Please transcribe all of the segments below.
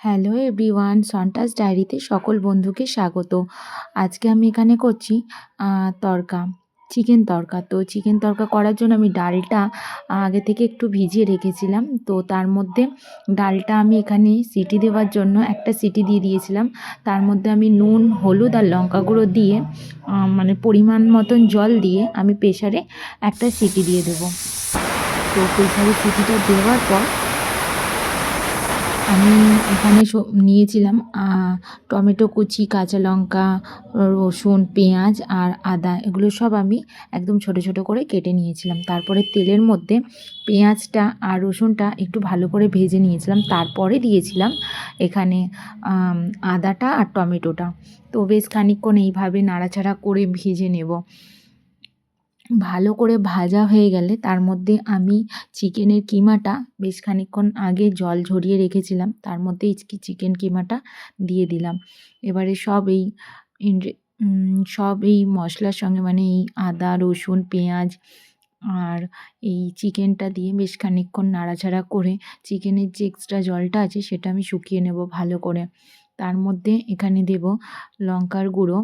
Hello everyone, সন্টাস ডায়েরিতে সকল বন্ধুকে স্বাগত। আজকে আমি এখানে করছি তড়কা, চিকেন তড়কা। তো চিকেন তড়কা করার জন্য আমি ডালটা আগে থেকে একটু ভিজিয়ে রেখেছিলাম। তো তার মধ্যে ডালটা আমি এখানে সিটি দেওয়ার জন্য একটা সিটি দিয়ে দিয়েছিলাম। তার মধ্যে আমি নুন, হলুদ আর লঙ্কা গুঁড়ো দিয়ে মানে পরিমাণ মতন জল দিয়ে আমি প্রেসারে একটা সিটি দিয়ে দেবো। তো প্রেসারে সিটিটা দেওয়ার পর আমি এখানে নিয়েছিলাম টমেটো কুচি, কাঁচা লঙ্কা, রসুন, পেঁয়াজ আর আদা। এগুলো সব আমি একদম ছোট ছোট করে কেটে নিয়েছিলাম। তারপরে তেলের মধ্যে পেঁয়াজটা আর রসুনটা একটু ভালো করে ভেজে নিয়েছিলাম। তারপরে দিয়েছিলাম এখানে আদাটা আর টমেটোটা। তো বেশ খানিকক্ষণ এইভাবে নাড়াচাড়া করে ভেজে নেব। ভালো করে ভাজা হয়ে গেলে তার মধ্যে আমি চিকেনের কিমাটা বেশ খানিকক্ষণ আগে জল ঝরিয়ে রেখেছিলাম, তার মধ্যে চিকেন কিমাটা দিয়ে দিলাম। এবারে সব এই মশলার সঙ্গে মানে এই আদা, রসুন, পেঁয়াজ আর এই চিকেনটা দিয়ে বেশ খানিকক্ষণ নাড়াচাড়া করে চিকেনের যে এক্সট্রা জলটা আছে সেটা আমি শুকিয়ে নেব ভালো করে। তার মধ্যে এখানে দেব লঙ্কার গুঁড়ো,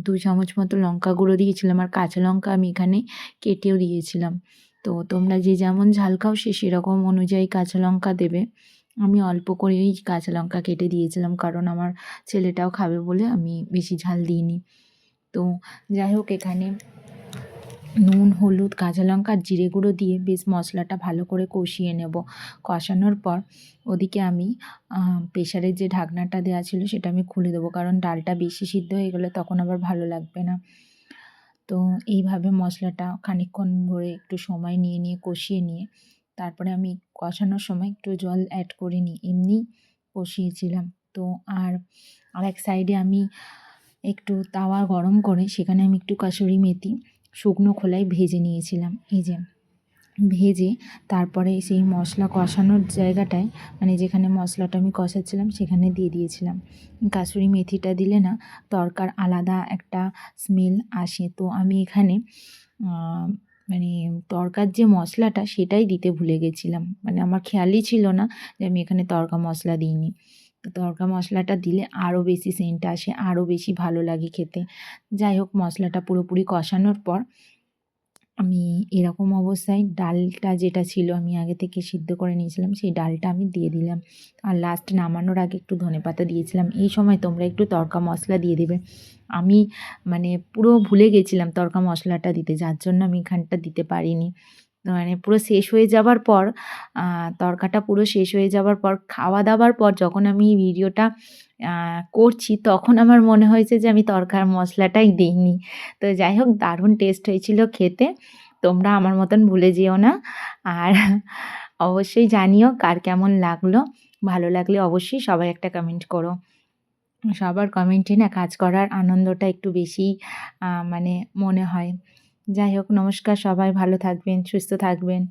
2 চামচ মতো লঙ্কা গুঁড়ো দিয়েছিলাম, আর কাঁচা লঙ্কা আমি এখানে কেটেও দিয়েছিলাম। তো তোমরা যে যেমন ঝাল খাও সেরকম অনুযায়ী কাঁচা লঙ্কা দেবে। আমি অল্প করেই কাঁচা লঙ্কা কেটে দিয়েছিলাম, কারণ আমার ছেলেটাও খাবে বলে আমি বেশি ঝাল দিইনি। তো যাই হোক, এখানে নুন, হলুদ, কাঁচা লঙ্কা আর জিরে গুঁড়ো দিয়ে বেশ মশলাটা ভালো করে কষিয়ে নেব। কষানোর পর ওদিকে আমি প্রেসারের যে ঢাকনাটা দেওয়া ছিল সেটা আমি খুলে দেবো, কারণ ডালটা বেশি সিদ্ধ হয়ে গেলে তখন আবার ভালো লাগবে না। তো এইভাবে মশলাটা খানিকক্ষণ ধরে একটু সময় নিয়ে কষিয়ে নিয়ে তারপরে আমি কষানোর সময় একটু জল অ্যাড করিনি, এমনি কষিয়েছিলাম। তো আর এক সাইডে আমি একটু তাওয়া গরম করে সেখানে আমি একটু কাসুরি মেথি শুকনো খোলায় ভেজে নিয়েছিলাম। এই যে ভেজে তারপরে সেই মশলা কষানোর জায়গাটায়, মানে যেখানে মশলাটা আমি কষাচ্ছিলাম সেখানে দিয়ে দিয়েছিলাম। কাসুরি মেথিটা দিলে না তড়কার আলাদা একটা স্মেল আসে। তো আমি এখানে মানে তড়কার যে মশলাটা সেটাই দিতে ভুলে গেছিলাম, মানে আমার খেয়ালই ছিল না যে আমি এখানে তড়কা মশলা দিইনি। তো তড়কা মশলাটা দিলে আরও বেশি সেন্ট আসে, আরও বেশি ভালো লাগে খেতে। যাই হোক, মশলাটা পুরোপুরি কষানোর পর আমি এরকম অবস্থায় ডালটা যেটা ছিল আমি আগে থেকে সিদ্ধ করে নিয়েছিলাম সেই ডালটা আমি দিয়ে দিলাম, আর লাস্ট নামানোর আগে একটু ধনেপাতা দিয়েছিলাম। এই সময় তোমরা একটু তড়কা মশলা দিয়ে দেবে। আমি মানে পুরো ভুলে গেছিলাম তড়কা মশলাটা দিতে, যার জন্য আমি এখানটা দিতে পারিনি। মানে পুরো শেষ হয়ে যাবার পর তড়কাটা পুরো শেষ হয়ে যাবার পর খাওয়া দাওয়ার পর যখন আমি ভিডিওটা করছি তখন আমার মনে হয়েছে যে আমি তড়কার মশলাটাই দিইনি। তো যাই হোক, দারুণ টেস্ট হয়েছিল খেতে। তোমরা আমার মতন ভুলে যেও না। আর অবশ্যই জানিও কার কেমন লাগলো। ভালো লাগলে অবশ্যই সবাই একটা কমেন্ট করো। সবার কমেন্টে না কাজ করার আনন্দটা একটু বেশিই মানে মনে হয়। যাই হোক, নমস্কার, সবাই ভালো থাকবেন, সুস্থ থাকবেন।